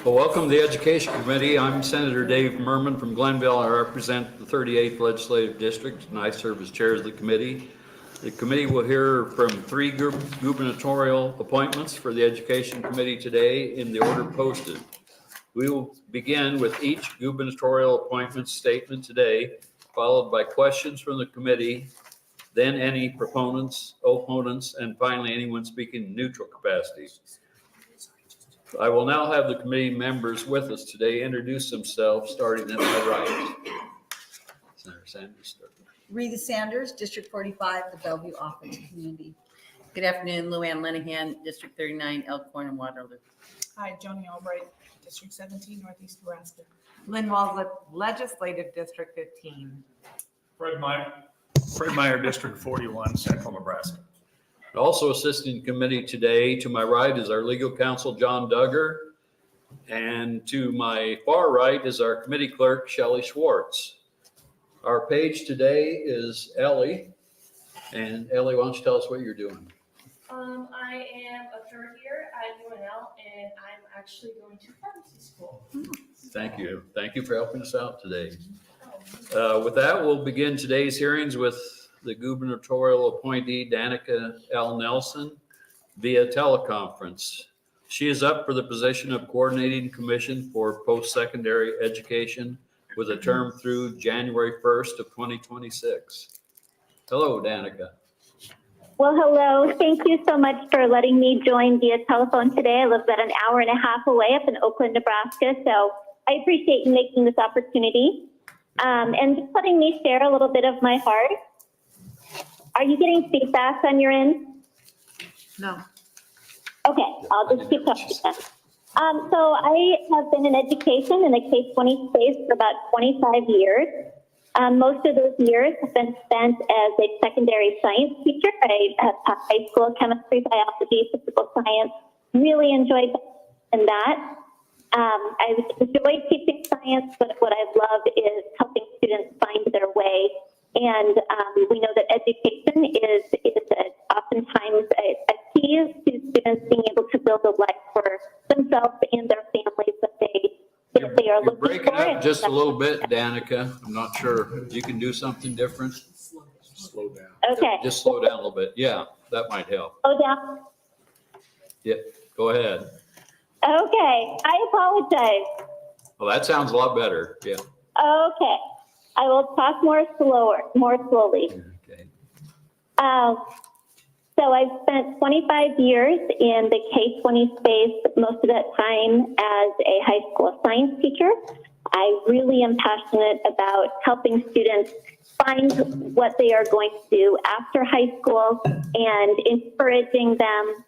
Well, welcome to the Education Committee. I'm Senator Dave Merman from Glenville. I represent the 38th Legislative District, and I serve as chair of the committee. The committee will hear from three gubernatorial appointments for the Education Committee today in the order posted. We will begin with each gubernatorial appointment statement today, followed by questions from the committee, then any proponents, opponents, and finally anyone speaking in neutral capacity. I will now have the committee members with us today introduce themselves, starting at my right. Senator Sanders. Rita Sanders, District 45, the Bellevue Office Community. Good afternoon, Luann Lenahan, District 39, Elkhorn and Waterloo. Hi, Joni Albright, District 17, Northeast Nebraska. Lynn Walls, Legislative District 15. Fred Meyer, District 41, Central Nebraska. Also assisting the committee today, to my right is our legal counsel, John Duggar. And to my far right is our committee clerk, Shelley Schwartz. Our page today is Ellie. And Ellie, why don't you tell us what you're doing? I am a third year at UNL, and I'm actually going to pharmacy school. Thank you. Thank you for helping us out today. With that, we'll begin today's hearings with the gubernatorial appointee, Dannika L. Nelson, via teleconference. She is up for the position of coordinating commission for post-secondary education with a term through January 1st of 2026. Hello, Dannika. Well, hello. Thank you so much for letting me join via telephone today. I live about an hour and a half away up in Oakland, Nebraska, so I appreciate you making this opportunity and just letting me share a little bit of my heart. Are you getting feedback on your end? No. Okay, I'll just keep talking then. So I have been in education in the K-20 space for about 25 years. Most of those years have been spent as a secondary science teacher. I have taught high school chemistry, biology, physical science. Really enjoyed that. I enjoy teaching science, but what I love is helping students find their way. And we know that education is oftentimes a key to students being able to build a life for themselves and their families that they are looking for. You're breaking up just a little bit, Dannika. I'm not sure if you can do something different. Slow down. Okay. Just slow down a little bit. Yeah, that might help. Slow down. Yeah, go ahead. Okay, I apologize. Well, that sounds a lot better. Yeah. Okay, I will talk more slowly. Okay. So I've spent 25 years in the K-20 space, most of that time as a high school science teacher. I really am passionate about helping students find what they are going to do after high school and encouraging them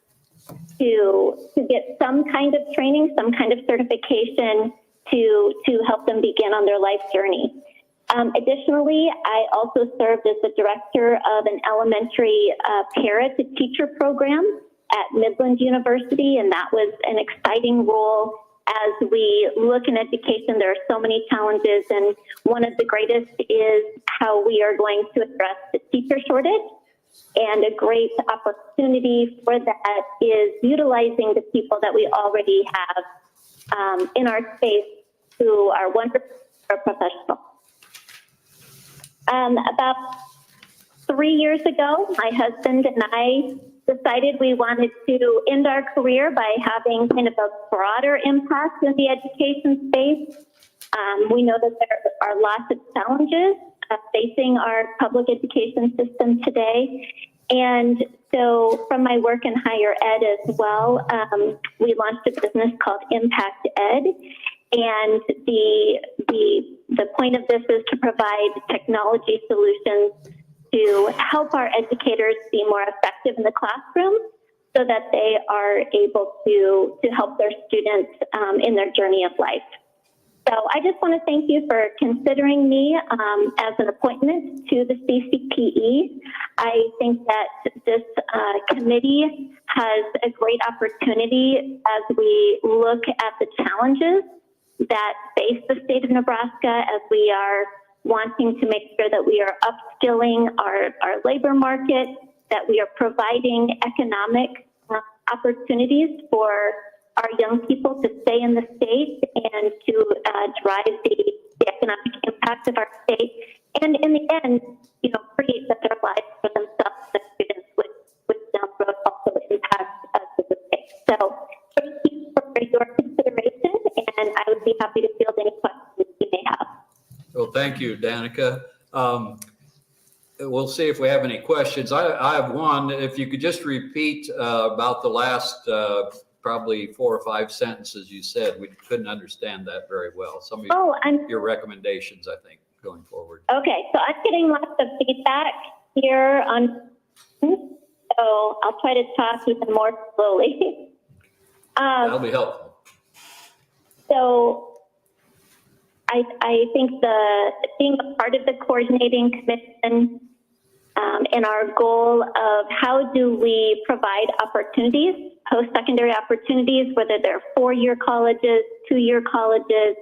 to get some kind of training, some kind of certification to help them begin on their life journey. Additionally, I also served as the director of an elementary para-to-teacher program at Midland University, and that was an exciting role. As we look in education, there are so many challenges, and one of the greatest is how we are going to address the teacher shortage. And a great opportunity for that is utilizing the people that we already have in our space who are wonderful professionals. About 3 years ago, my husband and I decided we wanted to end our career by having kind of a broader impact in the education space. We know that there are lots of challenges facing our public education system today. And so from my work in higher ed as well, we launched a business called Impact Ed. And the point of this is to provide technology solutions to help our educators be more effective in the classroom so that they are able to help their students in their journey of life. So I just want to thank you for considering me as an appointment to the CCPE. I think that this committee has a great opportunity as we look at the challenges that face the state of Nebraska as we are wanting to make sure that we are upskilling our labor market, that we are providing economic opportunities for our young people to stay in the state and to drive the economic impact of our state, and in the end, create better lives for themselves and students, which down the road also impacts us as a state. So thank you for your consideration, and I would be happy to field any questions you may have. Well, thank you, Dannika. We'll see if we have any questions. I have one. If you could just repeat about the last probably 4 or 5 sentences you said. We couldn't understand that very well. Some of your recommendations, I think, going forward. Okay, so I'm getting lots of feedback here on, so I'll try to talk even more slowly. That'll be helpful. So I think being a part of the coordinating commission and our goal of how do we provide opportunities, post-secondary opportunities, whether they're 4-year colleges, 2-year colleges,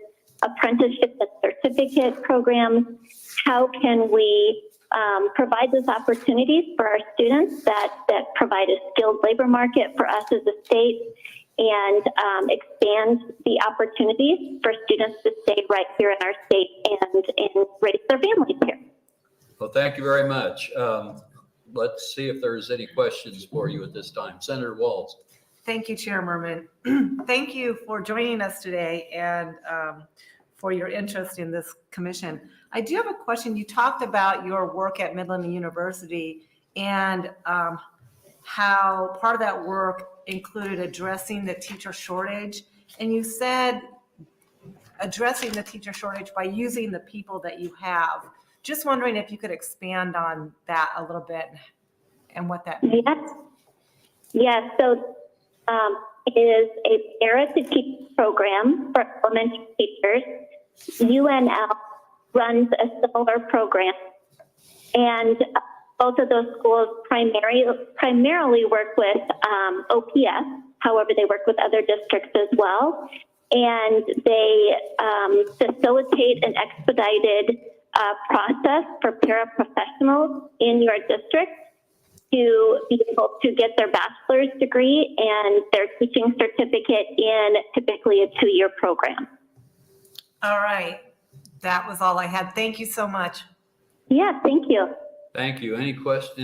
apprenticeship and certificate programs, how can we provide those opportunities for our students that provide a skilled labor market for us as a state, and expand the opportunities for students to stay right here in our state and raise their families here. Well, thank you very much. Let's see if there's any questions for you at this time. Senator Walz. Thank you, Chair Merman. Thank you for joining us today and for your interest in this commission. I do have a question. You talked about your work at Midland University and how part of that work included addressing the teacher shortage. And you said addressing the teacher shortage by using the people that you have. Just wondering if you could expand on that a little bit and what that means. Yes. So it is a Era to Teach program for elementary teachers. UNL runs a similar program, and both of those schools primarily work with OPS. However, they work with other districts as well, and they facilitate an expedited process for paraprofessionals in your district to be able to get their bachelor's degree and their teaching certificate in typically a 2-year program. All right. That was all I had. Thank you so much. Yeah, thank you. Thank you. Any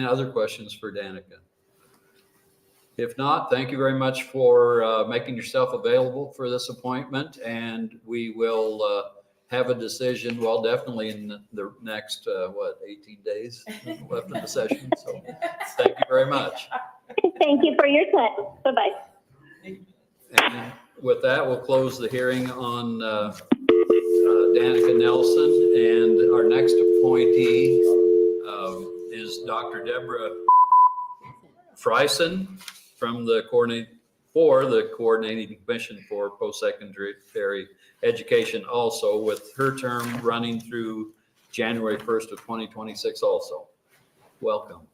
other questions for Dannika? If not, thank you very much for making yourself available for this appointment, and we will have a decision, well, definitely in the next, 18 days left in the session. So thank you very much. Thank you for your time. Bye-bye. And with that, we'll close the hearing on Dannika Nelson, and our next appointee is Dr. Deborah Frison from the Coordinating Commission for Postsecondary Education, also with her term running through January 1st of 2026 also. Welcome.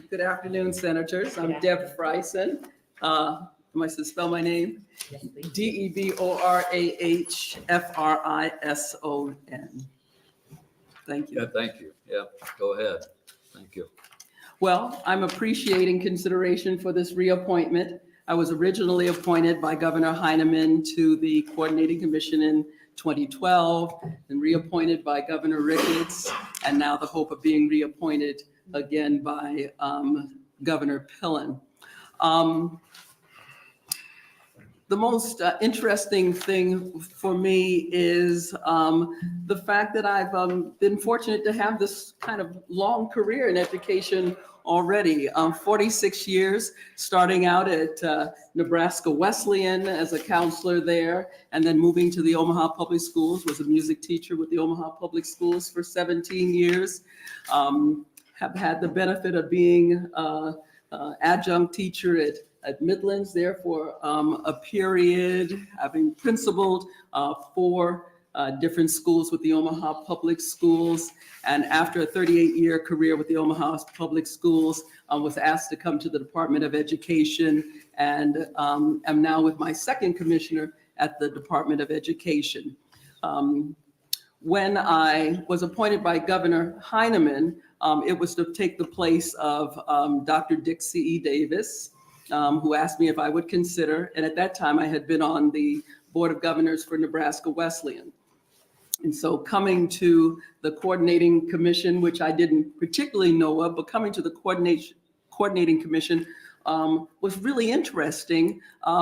Good afternoon, Senators. I'm Deb Frison. Am I supposed to spell my name? Yes, please. DEBORAHFRISON. Thank you. Yeah, thank you. Yeah, go ahead. Thank you. Well, I'm appreciating consideration for this reappointment. I was originally appointed by Governor Heineman to the Coordinating Commission in 2012 and reappointed by Governor Ricketts, and now the hope of being reappointed again by Governor Pillen. The most interesting thing for me is the fact that I've been fortunate to have this kind of long career in education already. 46 years, starting out at Nebraska Wesleyan as a counselor there, and then moving to the Omaha Public Schools, was a music teacher with the Omaha Public Schools for 17 years. Have had the benefit of being adjunct teacher at Midlands there for a period, having principaled 4 different schools with the Omaha Public Schools. And after a 38-year career with the Omaha Public Schools, was asked to come to the Department of Education, and am now with my second commissioner at the Department of Education. When I was appointed by Governor Heineman, it was to take the place of Dr. Dick C.E. Davis. who asked me if I would consider, and at that time I had been on the Board of Governors for Nebraska Wesleyan. And so coming to the coordinating commission, which I didn't particularly know of, but coming to the coordinating commission was really interesting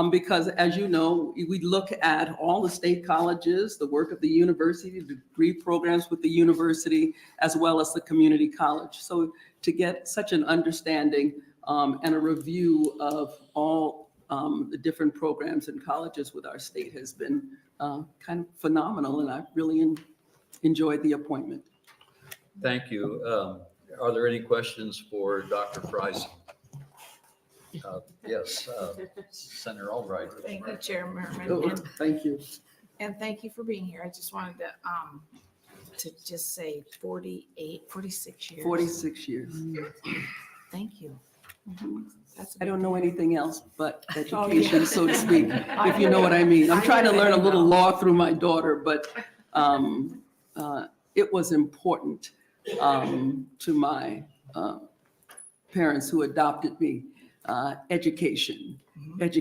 because, as you know, we look at all the state colleges, the work of the university, the degree programs with the university, as well as the community college. So to get such an understanding and a review of all the different programs and colleges with our state has been kind of phenomenal, and I really enjoyed the appointment. Thank you. Are there any questions for Dr. Frison? Yes, Senator Albright. Thank you, Chair Merman, Oh, thank you. and thank you for being here. I just wanted to just say 46 years. 46 years. Thank you. That's I don't know anything else but Oh, education, so to speak, if you know what I mean. I'm trying to learn a little law through my daughter, but it was important to my parents who adopted me. Education. And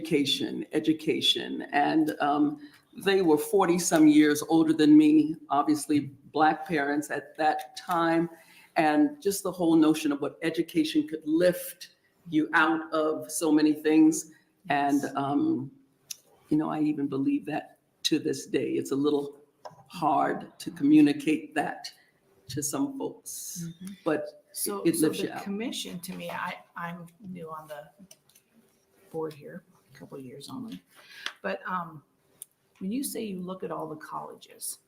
they were 40-some years older than me, obviously Black parents at that time. And just the whole notion of what education could lift you out of so many things. And, I even believe that to this day. It's a little hard to communicate that to some folks, but So, it so lifts you the out. commission, to me, I'm new on the board here, a couple of years only. But when you say you look at all the colleges,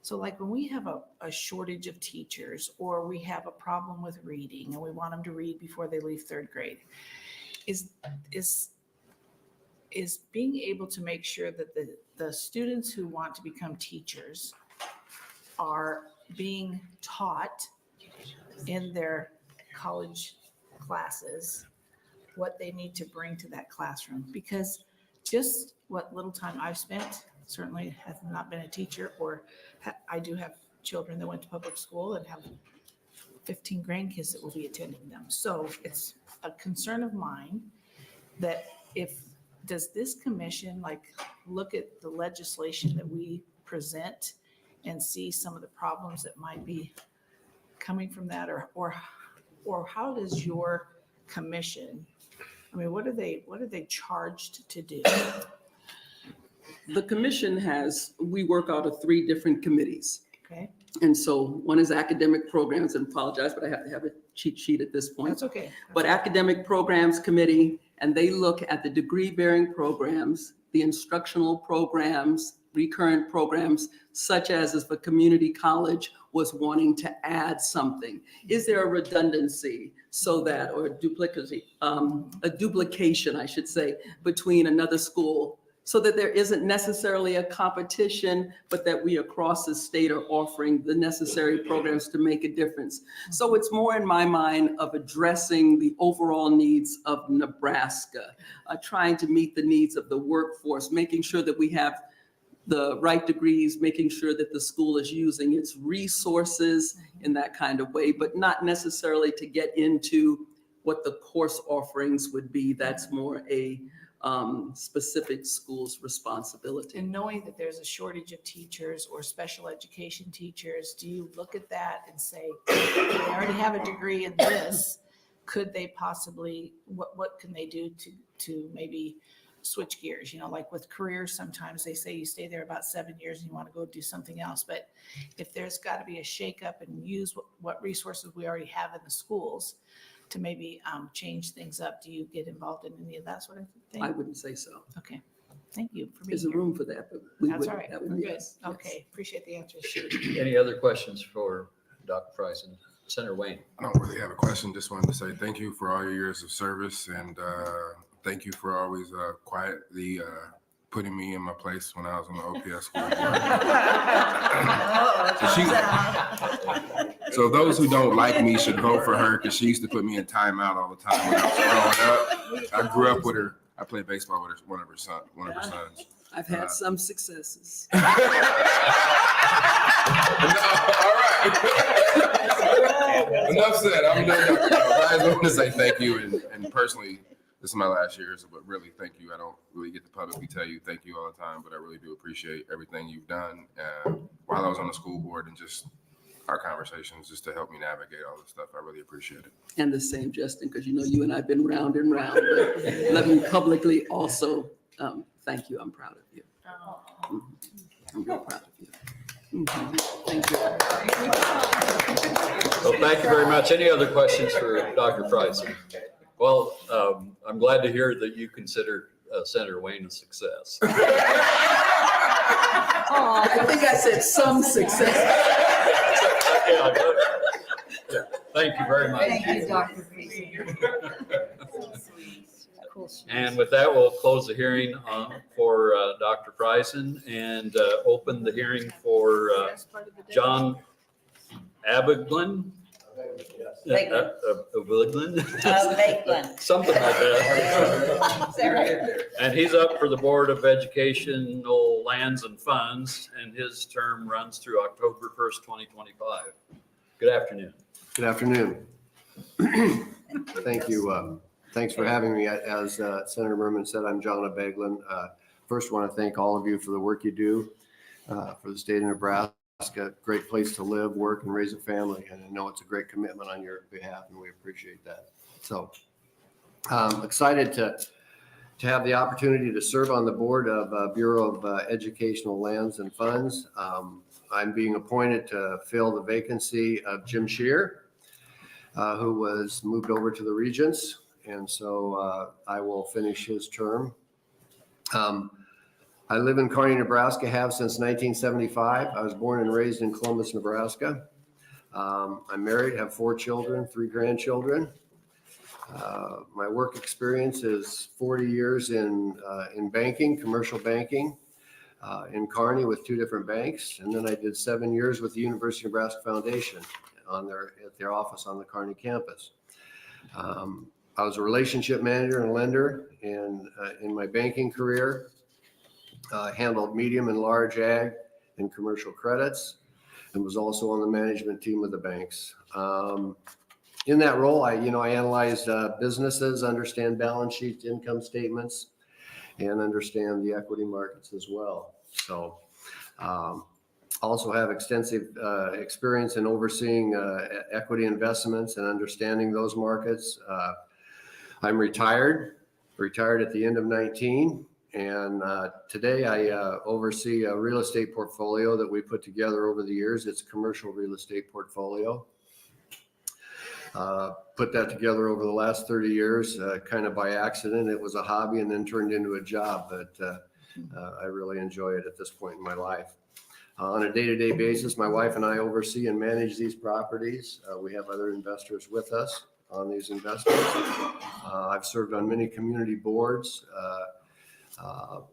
so like when we have a shortage of teachers, or we have a problem with reading and we want them to read before they leave third grade, is being able to make sure that the students who want to become teachers are being taught in their college classes what they need to bring to that classroom. Because just what little time I've spent, certainly have not been a teacher, or I do have children that went to public school and have 15 grandkids that will be attending them. So it's a concern of mine that does this commission look at the legislation that we present and see some of the problems that might be coming from that, or how does your commission, what are they charged to do? The commission we work out of 3 different committees. Okay, And so one is academic programs, and apologize, but I have to have a cheat sheet at this point. that's okay. But academic programs committee, and they look at the degree-bearing programs, the instructional programs, recurrent programs, such as if a community college was wanting to add something. Is there a redundancy so that, or a duplication, I should say, between another school, so that there isn't necessarily a competition, but that we across the state are offering the necessary programs to make a difference. So it's more in my mind of addressing the overall needs of Nebraska, trying to meet the needs of the workforce, making sure that we have the right degrees, making sure that the school is using its resources in that kind of way, but not necessarily to get into what the course offerings would be. That's more a specific school's responsibility. And knowing that there's a shortage of teachers or special education teachers, do you look at that and say, they already have a degree in this, could they possibly, what can they do to maybe switch gears? Like with careers, sometimes they say you stay there about 7 years and you want to go do something else. But if there's got to be a shakeup and use what resources we already have in the schools to maybe change things up, do you get involved in any of that sort of thing? I wouldn't say so. Okay, thank you for being There's a here. room for that, but we That's would. all right, that we're would- good. yes, yes. Okay, appreciate the answers. Any other questions for Dr. Frison? Senator Wayne. I don't really have a question. Just wanted to say thank you for all your years of service, and thank you for always quietly putting me in my place when I was on the OPS school board. So those who don't like me should vote for her, because she used to put me in timeout all the time when I was growing up. I grew up with her. I played baseball with her, one of her sons. I've had some successes. All right. Enough said. I'm done. I just want to say thank you, and personally, this is my last year, so, but really thank you. I don't really get to publicly tell you thank you all the time, but I really do appreciate everything you've done while I was on the school board and just our conversations just to help me navigate all this stuff. I really appreciate it. And the same, Justin, because you know you and I have been round and round. But let me publicly also thank you. I'm proud of you. I'm real proud of you. Thank you. Well, thank you very much. Any other questions for Dr. Frison? Well, I'm glad to hear that you consider Senator Wayne a success. I think I said some success. Yeah. Thank you very much. Thank you, Dr. Frison. And with that, we'll close the hearing for Dr. Frison and open the hearing for John Abegglen. Abegglen. Something like that. And he's up for the Board of Educational Lands and Funds, and his term runs through October 1st, 2025. Good afternoon. Good afternoon. Thank you. Thanks for having me. As Senator Merman said, I'm John Abegglen. First, want to thank all of you for the work you do for the state of Nebraska. Great place to live, work, and raise a family. And I know it's a great commitment on your behalf, and we appreciate that. So excited to have the opportunity to serve on the board of Bureau of Educational Lands and Funds. I'm being appointed to fill the vacancy of Jim Shear, who was moved over to the Regents. And so I will finish his term. I live in Kearney, Nebraska, have since 1975. I was born and raised in Columbus, Nebraska. I'm married, have 4 children, 3 grandchildren. My work experience is 40 years in banking, commercial banking, in Kearney with 2 different banks. And then I did 7 years with the University of Nebraska Foundation at their office on the Kearney campus. I was a relationship manager and lender in my banking career. Handled medium and large ag and commercial credits, and was also on the management team of the banks. In that role, I analyzed businesses, understand balance sheets, income statements, and understand the equity markets as well. So also have extensive experience in overseeing equity investments and understanding those markets. I'm retired at the end of 19. And today I oversee a real estate portfolio that we put together over the years. It's a commercial real estate portfolio. Put that together over the last 30 years, kind of by accident. It was a hobby and then turned into a job, but I really enjoy it at this point in my life. On a day-to-day basis, my wife and I oversee and manage these properties. We have other investors with us on these investments. I've served on many community boards,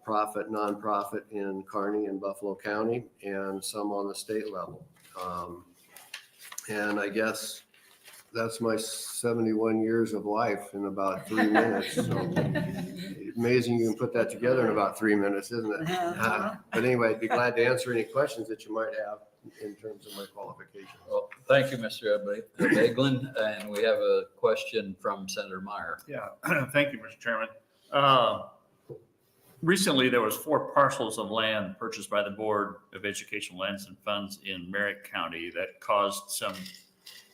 profit, nonprofit in Kearney and Buffalo County, and some on the state level. And I guess that's my 71 years of life in about 3 minutes. So amazing you can put that together in about 3 minutes, isn't it? But anyway, I'd be glad to answer any questions that you might have in terms of my qualifications. Well, thank you, Mr. Abegglen. And we have a question from Senator Meyer. Yeah, thank you, Mr. Chairman. Recently, there was 4 parcels of land purchased by the Board of Educational Lands and Funds in Merritt County that caused some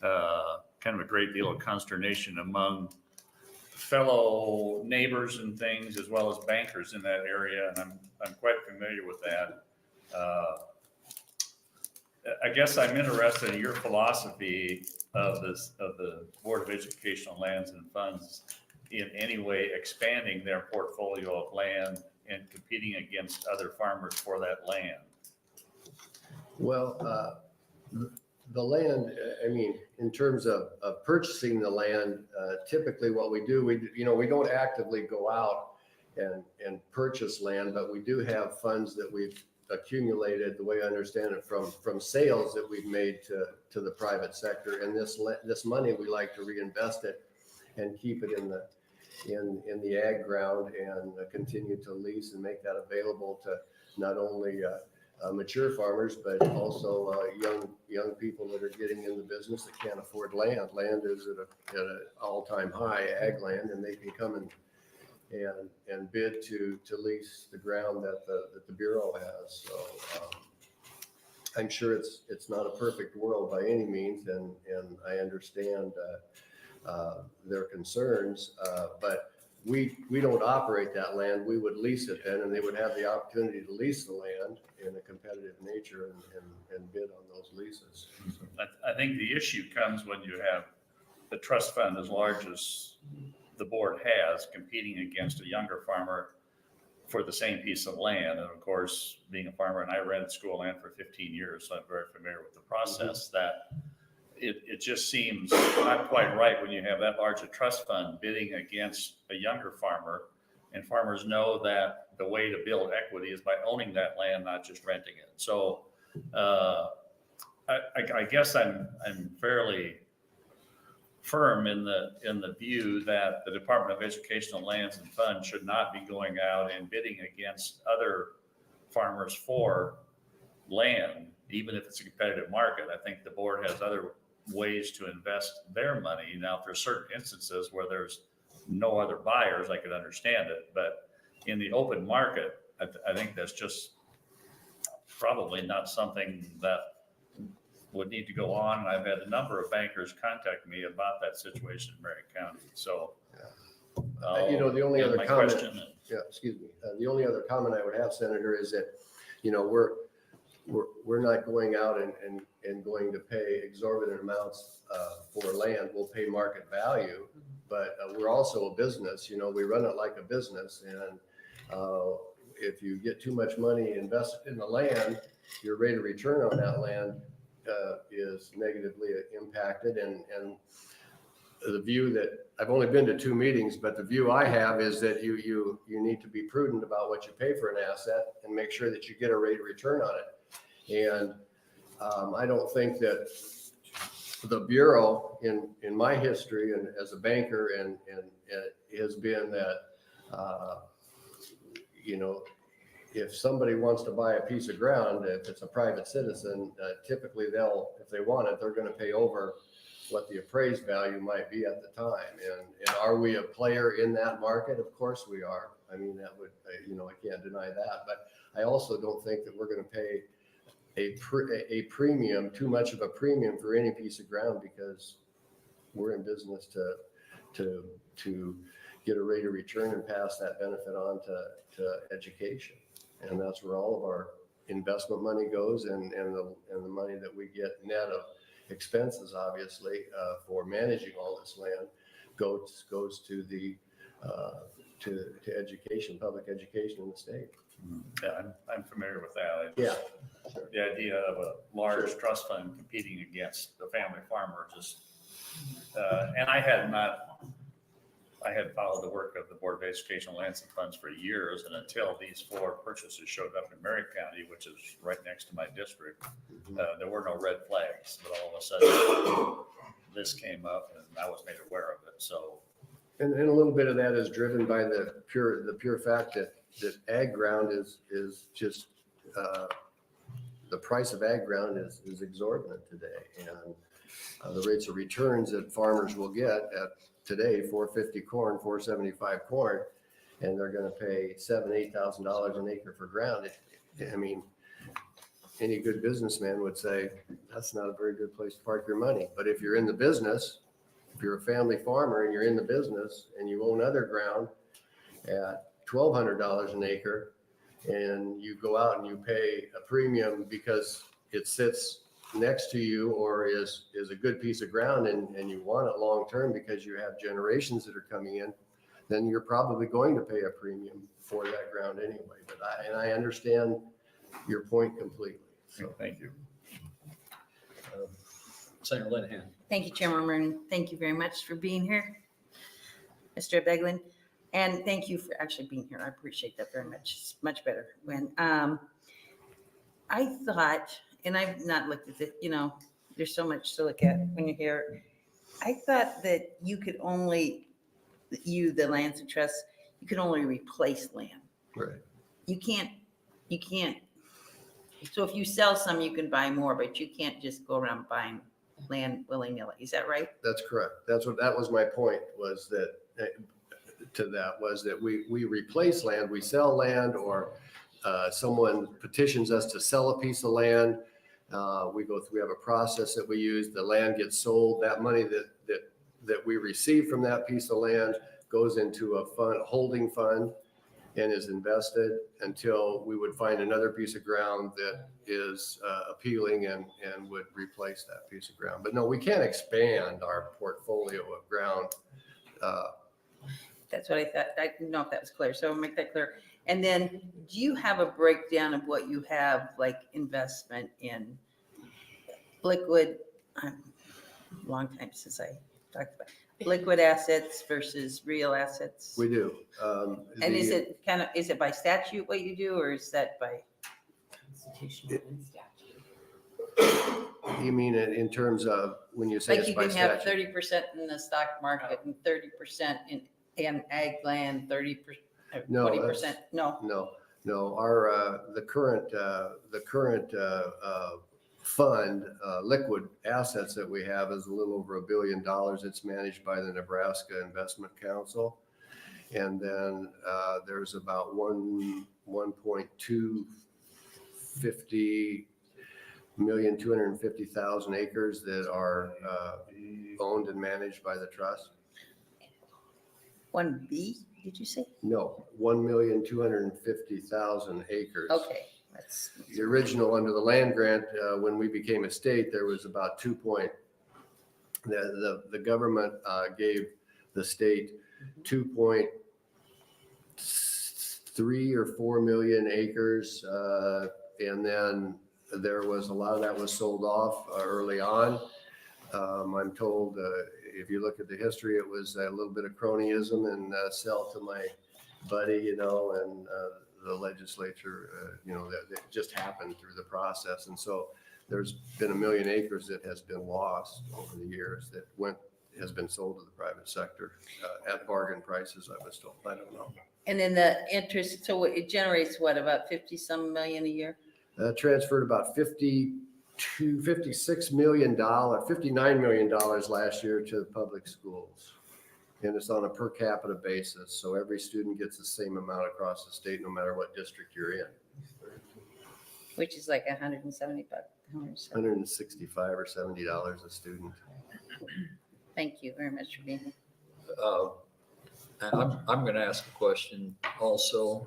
kind of a great deal of consternation among fellow neighbors and things, as well as bankers in that area. And I'm quite familiar with that. I guess I'm interested in your philosophy of the Board of Educational Lands and Funds in any way expanding their portfolio of land and competing against other farmers for that land. Well, the land, I mean, in terms of purchasing the land, typically what we do, we don't actively go out and purchase land, but we do have funds that we've accumulated, the way I understand it, from sales that we've made to the private sector. And this money, we like to reinvest it and keep it in the ag ground and continue to lease and make that available to not only mature farmers, but also young people that are getting in the business that can't afford land. Land is at an all-time high, ag land, and they can come and bid to lease the ground that the Bureau has. So I'm sure it's not a perfect world by any means, and I understand their concerns, but we don't operate that land. We would lease it then, and they would have the opportunity to lease the land in a competitive nature and bid on those leases. I think the issue comes when you have the trust fund as large as the board has competing against a younger farmer for the same piece of land. And of course, being a farmer, and I rented school land for 15 years, so I'm very familiar with the process, that it just seems not quite right when you have that large a trust fund bidding against a younger farmer, and farmers know that the way to build equity is by owning that land, not just renting it. So I guess I'm fairly firm in the view that the Department of Educational Lands and Funds should not be going out and bidding against other farmers for land, even if it's a competitive market. I think the board has other ways to invest their money. Now, if there's certain instances where there's no other buyers, I could understand it. But in the open market, I think that's just probably not something that would need to go on. And I've had a number of bankers contact me about that situation in Marion County. So, The only other my comment, question, excuse me. The only other comment I would have, Senator, is that, we're not going out and going to pay exorbitant amounts for land. We'll pay market value, but we're also a business. We run it like a business, and if you get too much money invested in the land, your rate of return on that land is negatively impacted. And the view that I've only been to 2 meetings, but the view I have is that you need to be prudent about what you pay for an asset and make sure that you get a rate of return on it. And I don't think that the Bureau in my history and as a banker and has been that, if somebody wants to buy a piece of ground, if it's a private citizen, typically if they want it, they're going to pay over what the appraised value might be at the time. And are we a player in that market? Of course we are. I mean, that would, I can't deny that. But I also don't think that we're going to pay a premium, too much of a premium for any piece of ground, because we're in business to get a rate of return and pass that benefit on to education. And that's where all of our investment money goes, and the money that we get net of expenses, obviously, for managing all this land goes to the to education, public education in the state. yeah, I'm familiar with that. Yeah. The idea of a large trust fund competing against a family farmer just, and I had followed the work of the Board of Educational Lands and Funds for years, and until these 4 purchases showed up in Marion County, which is right next to my district, there were no red flags, but all of a sudden this came up and I was made aware of it. So, And a little bit of that is driven by the pure fact that ag ground is just, the price of ag ground is exorbitant today. And the rates of returns that farmers will get at today, $450 corn, $475 corn, and they're going to pay $7,000-8,000 an acre for ground. I mean, any good businessman would say that's not a very good place to park your money. But if you're in the business, if you're a family farmer and you're in the business and you own other ground at $1,200 an acre, and you go out and you pay a premium because it sits next to you or is a good piece of ground, and you want it long term because you have generations that are coming in, then you're probably going to pay a premium for that ground anyway. But I understand your point completely. So thank you. Senator Linehan. Thank you, Chairman Merman. Thank you very much for being here, Mr. Abegglen. And thank you for actually being here. I appreciate that very much. It's much better when I thought, and I've not looked at it, there's so much to look at when you're here. I thought that you could only, the lands and trusts, you could only replace land. right. You can't, so if you sell some, you can buy more, but you can't just go around buying land willy-nilly. Is that right? That's correct. That was my point, was that to that was that we replace land, we sell land, or someone petitions us to sell a piece of land. We have a process that we use. The land gets sold. That money that we receive from that piece of land goes into a fund, holding fund, and is invested until we would find another piece of ground that is appealing and would replace that piece of ground. But no, we can't expand our portfolio of ground. That's what I thought. I didn't know if that was clear, so I'll make that clear. And then, do you have a breakdown of what you have, like investment in liquid? Long time since I talked about liquid assets versus real assets. We do. And is it by statute what you do, or is that by? You mean in terms of when you say Like it's you by can have statute? 30% in the stock market and 30% in ag land, 30%, No, 20%. No, No. Our the current fund, liquid assets that we have is a little over $1 billion. It's managed by the Nebraska Investment Council. And then there's about 1.250,250,000 acres that are owned and managed by the trust. 1B, did you say? No, 1,250,000 acres. Okay, that's. The original under the land grant, when we became a state, there was about the government gave the state 2.3 or 4 million acres. And then there was a lot of that was sold off early on. I'm told if you look at the history, it was a little bit of cronyism and sell to my buddy, and the legislature, that just happened through the process. And so there's been 1 million acres that has been lost over the years that has been sold to the private sector at bargain prices, I was told. I don't know. And then the interest, so it generates what, about 50 some million a year? Transferred about $56 million, $59 million last year to the public schools. And it's on a per capita basis. So every student gets the same amount across the state, no matter what district you're in. Which is like 175. 165 or $70 a student. Thank you very much for being here. And I'm going to ask a question also.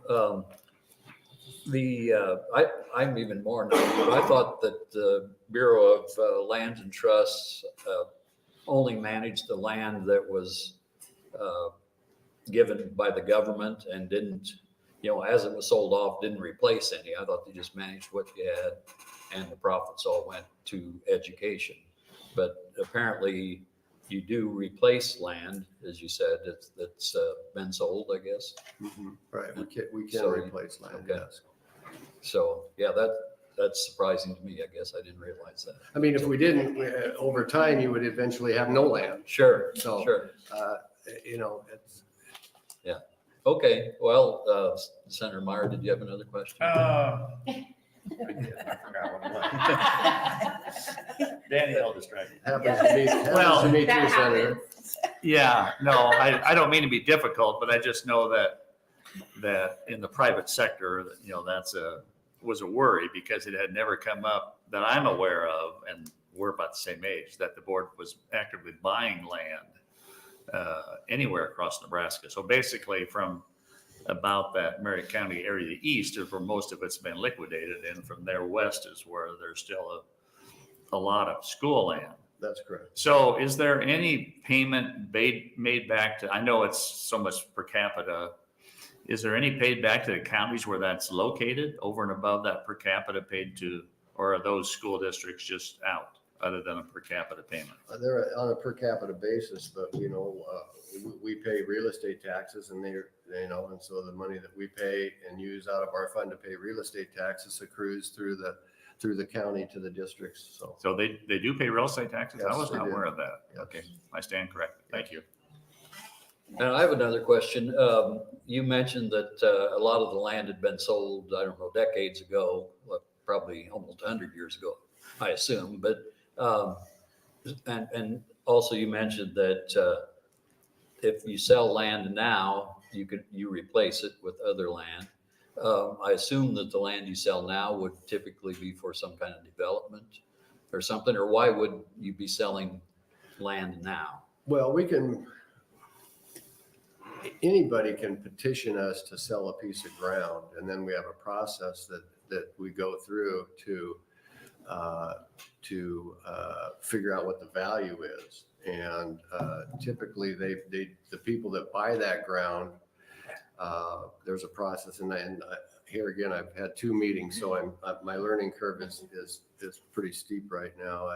I'm even more naive. I thought that the Bureau of Lands and Trusts only managed the land that was given by the government and didn't, as it was sold off, didn't replace any. I thought they just managed what you had and the profits all went to education. But apparently you do replace land, as you said, that's been sold, I guess. Mm-hmm. Right. We can So- replace land. okay. Yes. So, yeah, that's surprising to me. I guess I didn't realize that. I mean, if we didn't, over time, you would eventually have no land. Sure, So, sure. It's, Okay, well, Senator Meyer, did you have another question? I forgot what it was. Danny, I'll distract you. happens to me, Well, too, that Senator. Yeah, no, I don't mean to be difficult, but I just know that in the private sector, was a worry because it had never come up that I'm aware of, and we're about the same age, that the board was actively buying land anywhere across Nebraska. So basically from about that Merritt County area east is where most of it's been liquidated, and from there west is where there's still a lot of school land. That's correct. So is there any payment made back to, I know it's so much per capita. Is there any paid back to the counties where that's located over and above that per capita paid to, or are those school districts just out other than a per capita payment? They're on a per capita basis, but we pay real estate taxes, and and so the money that we pay and use out of our fund to pay real estate taxes accrues through the county to the districts. So they do pay real estate taxes? I Yes, was they not do. aware of that. Yes. Okay, I stand corrected. Thank you. And I have another question. You mentioned that a lot of the land had been sold, I don't know, decades ago, probably almost 100 years ago, I assume. But and also you mentioned that if you sell land now, you replace it with other land. I assume that the land you sell now would typically be for some kind of development or something, or why would you be selling land now? Well, anybody can petition us to sell a piece of ground, and then we have a process that we go through to figure out what the value is. And typically, the people that buy that ground, there's a process, and here again, I've had 2 meetings, so my learning curve is pretty steep right now,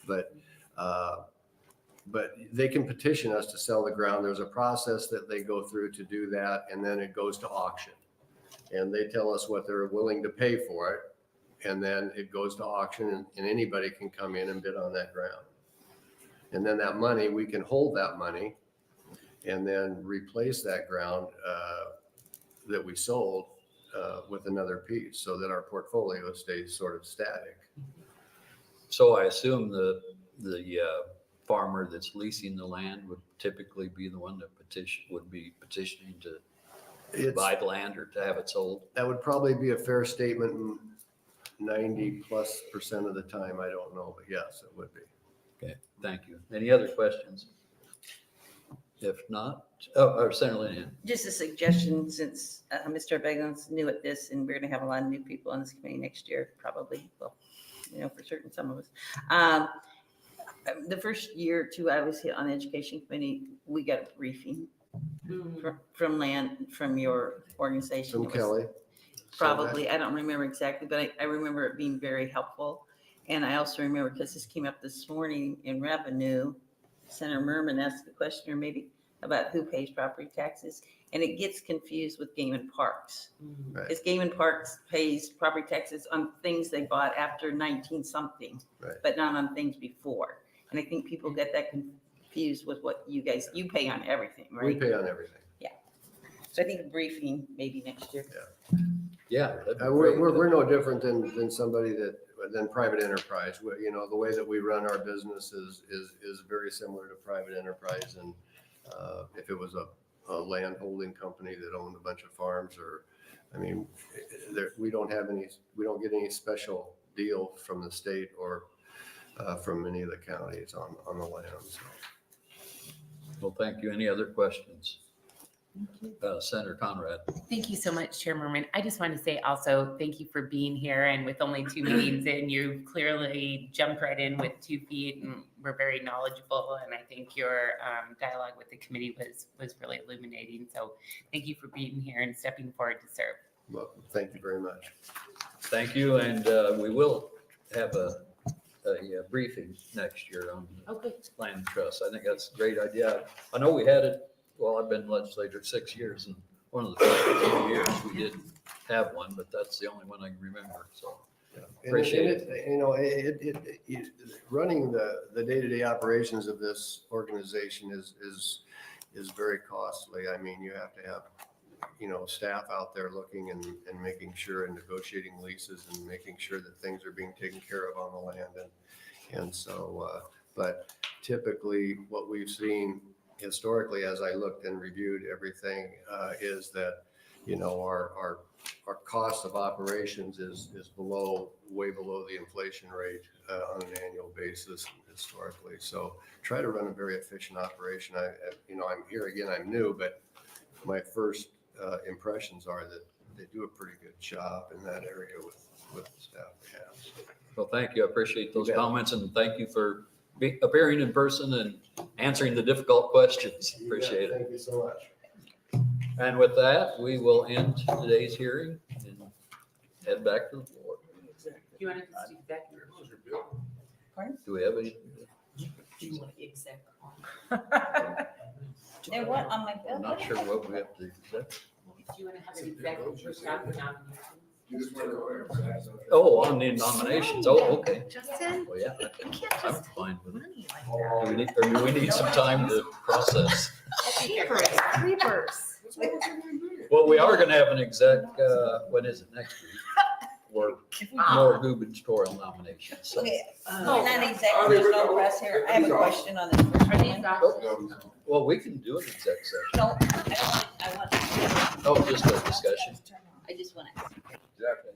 but they can petition us to sell the ground. There's a process that they go through to do that, and then it goes to auction. And they tell us what they're willing to pay for it, and then it goes to auction, and anybody can come in and bid on that ground. And then that money, we can hold that money and then replace that ground that we sold with another piece, so that our portfolio stays sort of static. So I assume the farmer that's leasing the land would typically be the one that would be petitioning to buy the land or to have it sold. That would probably be a fair statement 90+% of the time. I don't know, but yes, it would be. Okay, thank you. Any other questions? If not, Senator Linehan. Just a suggestion, since Mr. Abegglen's new at this, and we're going to have a lot of new people on this committee next year, probably, well, for certain, some of us. The first year or 2 I was on the education committee, we got a briefing from your organization. From It was Kelly. Probably, I don't remember exactly, but I remember it being very helpful. And I also remember, because this came up this morning in revenue, Senator Merman asked a question, or maybe about who pays property taxes, and it gets confused with Game and Parks. Right. Because Game and Parks pays property taxes on things they bought after 19 something, Right. but not on things before. And I think people get that confused with what you pay on everything, right? We pay on everything. So I think a briefing maybe next year. Yeah. that'd be We're, great. we're no different than somebody than private enterprise. The way that we run our business is very similar to private enterprise. And if it was a land holding company that owned a bunch of farms, we don't get any special deal from the state or from any of the counties on the land. So. Well, thank you. Any other questions? Senator Conrad. Thank you so much, Chair Merman. I just want to say also thank you for being here. And with only 2 meetings in, you clearly jumped right in with 2 feet and were very knowledgeable. And I think your dialogue with the committee was really illuminating. So thank you for being here and stepping forward to serve. Well, thank you very much. Thank you. And we will have a briefing next year on land trust. I think that's a great idea. I know we had it. Well, I've been in legislature 6 years, and one of the first few years we didn't have one, but that's the only one I can remember. So appreciate it. Running the day-to-day operations of this organization is very costly. I mean, you have to have staff out there looking and making sure and negotiating leases and making sure that things are being taken care of on the land, and so but typically what we've seen historically, as I looked and reviewed everything, is that our cost of operations is way below the inflation rate on an annual basis historically. So try to run a very efficient operation. I'm here again. I'm new, but my first impressions are that they do a pretty good job in that area with the staff they have. So. Well, thank you. I appreciate those comments, and thank you for appearing in person and answering the difficult questions. Appreciate it. Thank you so much. And with that, we will end today's hearing and head back to the floor. You want to just do that? Do we have any? Do you want to exec? And what on my I'm bill? not sure what we have to accept. Do you want to have an exec for staff nomination? Oh, on the nominations. Oh, okay. Justin, Well, yeah, you can't I'm just fine with it. money like Do we need some time to process? that. Creepers. Well, we are going to have an exec, when is it, next week? for more gubernatorial nominations. So, Okay, we're not exactly, there's no press here. I have a question on this first one. well, we can do an exec session. No, I want. Oh, just a discussion. I just want to. Exactly.